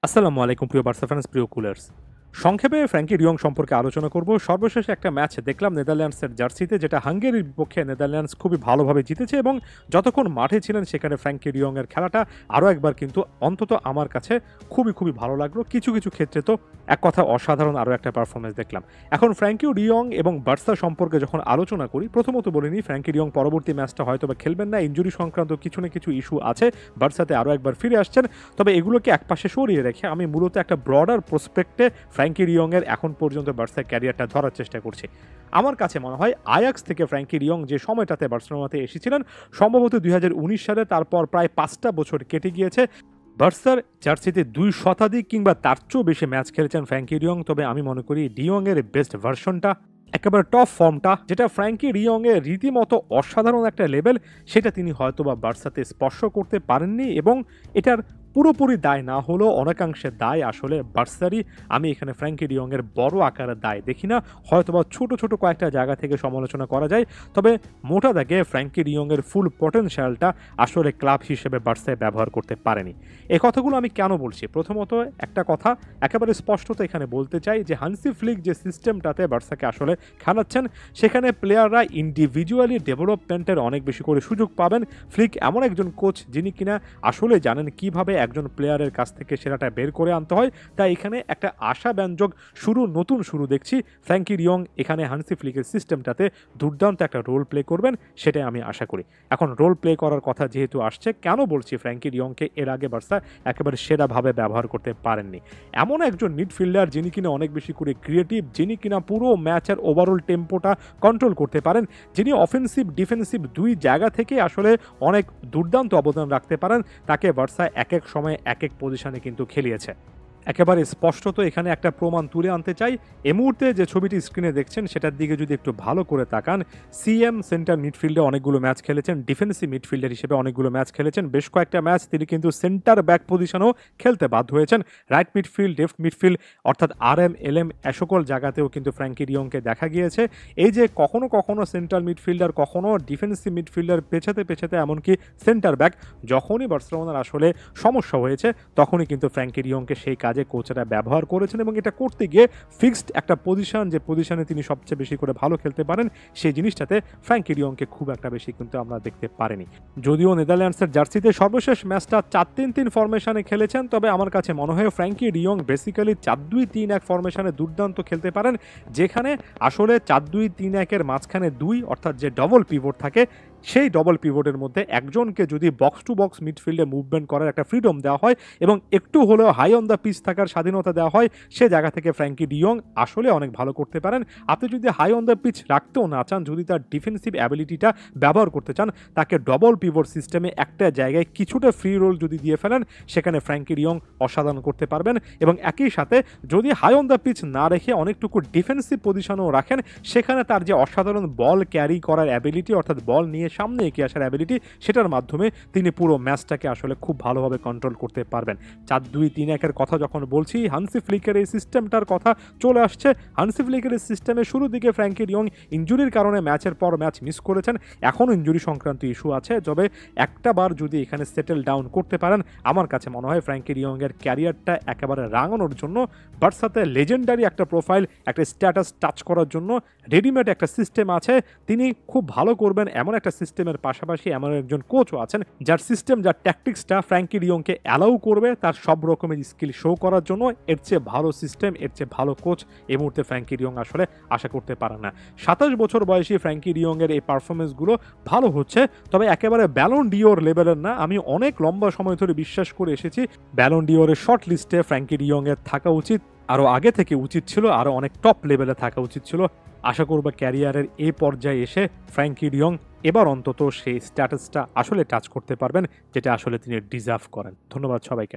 আসসালামু আলাইকুম প্রিয় বার্সা ফ্যান্স, প্রিয় কুলার্স। সংক্ষেপে ফ্র্যাঙ্কি ডিয়ং সম্পর্কে আলোচনা করব। সর্বশেষ একটা ম্যাচ দেখলাম নেদারল্যান্ডসের জার্সিতে, যেটা হাঙ্গেরির বিপক্ষে নেদারল্যান্ডস খুবই ভালোভাবে জিতেছে এবং যতক্ষণ মাঠে ছিলেন সেখানে ফ্র্যাঙ্কি ডিয়ং এর খেলাটা আরও একবার কিন্তু অন্তত আমার কাছে খুবই ভালো লাগলো। কিছু কিছু ক্ষেত্রে তো এক কথা অসাধারণ আরও একটা পারফরমেন্স দেখলাম। এখন ফ্র্যাঙ্কি ডিয়ং এবং বার্সা সম্পর্কে যখন আলোচনা করি, প্রথমত বলে নিই ফ্র্যাঙ্কি ডিয়ং পরবর্তী ম্যাচটা হয়তো বা খেলবেন না, ইনজুরি সংক্রান্ত কিছু না কিছু ইস্যু আছে, বার্সাতে আরও একবার ফিরে আসছেন। তবে এগুলোকে একপাশে সরিয়ে রেখে আমি মূলত একটা ব্রডার প্রসপেক্টে ফ্র্যাঙ্কি ডিয়ং এর এখন পর্যন্ত বার্সার ক্যারিয়ারটা ধরার চেষ্টা করছি। আমার কাছে মনে হয় আয়াক্স থেকে ফ্র্যাঙ্কি ডিয়ং যে সময়টাতে বার্সেলোনাতে এসেছিলেন সম্ভবত 2019 সালে, তারপর প্রায় 5টা বছর কেটে গিয়েছে। বার্সার জার্সিতে 2 শতাধিক কিংবা তার চেয়েও বেশি ম্যাচ খেলেছেন ফ্র্যাঙ্কি ডিয়ং। তবে আমি মনে করি ডিয়ং এর বেস্ট ভার্সনটা, একেবারে টপ ফর্মটা, যেটা ফ্র্যাঙ্কি ডিয়ং এর রীতিমতো অসাধারণ একটা লেভেল, সেটা তিনি হয়তোবা বার্সাতে স্পর্শ করতে পারেননি এবং এটার পুরোপুরি দায় না হলেও অনেকাংশে দায় আসলে বার্সারই। আমি এখানে ফ্র্যাঙ্কি ডিয়ং এর বড় আকারের দায় দেখি না, হয়তোবা ছোট ছোট কয়েকটা জায়গা থেকে সমালোচনা করা যায়। তবে মোটা দাগে ফ্র্যাঙ্কি ডিয়ং এর ফুল পটেনশিয়ালটা আসলে ক্লাব হিসেবে বার্সায় ব্যবহার করতে পারেনি। এই কথাগুলো আমি কেন বলছি? প্রথমত একটা কথা একেবারে স্পষ্টত এখানে বলতে চাই যে হান্সি ফ্লিক যে সিস্টেমটাতে বার্সাকে আসলে খেলাচ্ছেন, সেখানে প্লেয়াররা ইন্ডিভিজুয়ালি ডেভেলপমেন্টের অনেক বেশি করে সুযোগ পাবেন। ফ্লিক এমন একজন কোচ যিনি কিনা আসলে জানেন কিভাবে একজন প্লেয়ারের কাছ থেকে সেরাটা বের করে আনতে হয়। তাই এখানে একটা আশাব্যঞ্জক নতুন শুরু দেখছি। ফ্র্যাঙ্কি ডিয়ং এখানে হান্সি ফ্লিকের সিস্টেমটাতে দুর্দান্ত একটা রোল প্লে করবেন, সেটাই আমি আশা করি। এখন রোল প্লে করার কথা যেহেতু আসছে, কেন বলছি ফ্র্যাঙ্কি ডিয়ংকে এর আগে বার্সা একেবারে সেরাভাবে ব্যবহার করতে পারেননি? এমন একজন মিডফিল্ডার যিনি কিনা অনেক বেশি করে ক্রিয়েটিভ, যিনি কিনা পুরো ম্যাচের ওভারঅল টেম্পোটা কন্ট্রোল করতে পারেন, যিনি অফেন্সিভ ডিফেন্সিভ দুই জায়গা থেকে আসলে অনেক দুর্দান্ত অবদান রাখতে পারেন, তাকে বার্সা এক এক সময় এক এক পজিশনে কিন্তু খেলিয়েছে। একেবারে স্পষ্টত এখানে একটা প্রমাণ তুলে আনতে চাই। এই মুহূর্তে যে ছবিটি স্ক্রিনে দেখছেন সেটার দিকে যদি একটু ভালো করে তাকান, সিএম সেন্টার মিডফিল্ডে অনেকগুলো ম্যাচ খেলেছেন, ডিফেন্সিভ মিডফিল্ডার হিসেবে অনেকগুলো ম্যাচ খেলেছেন, বেশ কয়েকটা ম্যাচ তিনি কিন্তু সেন্টার ব্যাক পজিশনেও খেলতে বাধ্য হয়েছেন। রাইট মিডফিল্ড, লেফট মিডফিল্ড অর্থাৎ RM LM সকল জায়গাতেও কিন্তু ফ্র্যাঙ্কি ডিয়ংকে দেখা গিয়েছে। এই যে কখনো কখনো সেন্ট্রাল মিডফিল্ডার, কখনো ডিফেন্সিভ মিডফিল্ডার পেছাতে পেছাতে এমনকি সেন্টার ব্যাক, যখনই বার্সেলোনার আসলে সমস্যা হয়েছে তখনই কিন্তু ফ্র্যাঙ্কি ডিয়ংকে সেই কাজে কোচরা ব্যবহার করেছেন এবং এটা করতে গিয়ে ফিক্সড একটা পজিশন, যে পজিশনে তিনি সবচেয়ে বেশি করে ভালো খেলতে পারেন, সেই জিনিসটাতে ফ্র্যাঙ্কি ডিয়ংকে খুব একটা বেশি কিন্তু আমরা দেখতে পারিনি। যদিও নেদারল্যান্ডসের জার্সিতে সর্বশেষ ম্যাচটা 4-3-3 ফরমেশনে খেলেছেন, তবে আমার কাছে মনে হয় ফ্র্যাঙ্কি ডিয়ং বেসিক্যালি 4-2-3-1 ফরমেশনে দুর্দান্ত খেলতে পারেন, যেখানে আসলে 4-2-3-1 এর মাঝখানে 2 অর্থাৎ যে ডবল পিভট থাকে, সেই ডবল পিভটের মধ্যে একজনকে যদি বক্স টু বক্স মিডফিল্ডে মুভমেন্ট করার একটা ফ্রিডম দেওয়া হয় এবং একটু হলেও হাই অন দ্য পিচ থাকার স্বাধীনতা দেওয়া হয়, সে জায়গা থেকে ফ্র্যাঙ্কি ডিয়ং আসলে অনেক ভালো করতে পারেন। আপনি যদি হাই অন দ্য পিচ রাখতেও না চান, যদি তার ডিফেন্সিভ অ্যাবিলিটিটা ব্যবহার করতে চান, তাকে ডবল পিভট সিস্টেমে একটা জায়গায় কিছুটা ফ্রি রোল যদি দিয়ে ফেলেন, সেখানে ফ্র্যাঙ্কি ডিয়ং অসাধারণ করতে পারবেন। এবং একই সাথে যদি হাই অন দ্য পিচ না রেখে অনেকটুকু ডিফেন্সিভ পজিশনেও রাখেন, সেখানে তার যে অসাধারণ বল ক্যারি করার অ্যাবিলিটি অর্থাৎ বল নিয়ে সামনে এগিয়ে আসার অ্যাবিলিটি, সেটার মাধ্যমে তিনি পুরো ম্যাচটাকে আসলে খুব ভালোভাবে কন্ট্রোল করতে পারবেন। 4-2-3-1 এর কথা যখন বলছি, হান্সি ফ্লিকের এই সিস্টেমটার কথা চলে আসছে। হান্সি ফ্লিকের এই সিস্টেমের শুরুর দিকে ফ্র্যাঙ্কি ডিয়ং ইনজুরির কারণে ম্যাচের পর ম্যাচ মিস করেছেন, এখনও ইনজুরি সংক্রান্ত ইস্যু আছে। তবে একটা বার যদি এখানে সেটেল ডাউন করতে পারেন, আমার কাছে মনে হয় ফ্র্যাঙ্কি ডিয়ং এর ক্যারিয়ারটা একেবারে রাঙানোর জন্য, বার্সাতে লেজেন্ডারি একটা প্রোফাইল, একটা স্ট্যাটাস টাচ করার জন্য রেডিমেড একটা সিস্টেম আছে, তিনি খুব ভালো করবেন এমন একটা সিস্টেমের পাশাপাশি এমন একজন কোচও আছেন যার সিস্টেম, যার ট্যাকটিক্সটা ফ্র্যাঙ্কি ডিয়ংকে অ্যালাউ করবে তার সব রকমের স্কিল শো করার জন্য। এর চেয়ে ভালো সিস্টেম, এর চেয়ে ভালো কোচ এই মুহূর্তে ফ্র্যাঙ্কি ডিয়ং আসলে আশা করতে পারে না। 27 বছর বয়সী ফ্র্যাঙ্কি ডিয়ং এর এই পারফরমেন্সগুলো ভালো হচ্ছে, তবে একেবারে ব্যালন ডিওর লেভেলের না। আমি অনেক লম্বা সময় ধরে বিশ্বাস করে এসেছি ব্যালন ডিওরের শর্ট লিস্টে ফ্র্যাঙ্কি ডিয়ং এর থাকা উচিত, আরও আগে থেকে উচিত ছিল, আরও অনেক টপ লেভেলে থাকা উচিত ছিল। আশা করব ক্যারিয়ারের এই পর্যায়ে এসে ফ্র্যাঙ্কি ডিয়ং এবার অন্তত সেই স্ট্যাটাসটা আসলে টাচ করতে পারবেন, যেটা আসলে তিনি ডিজার্ভ করেন। ধন্যবাদ সবাইকে।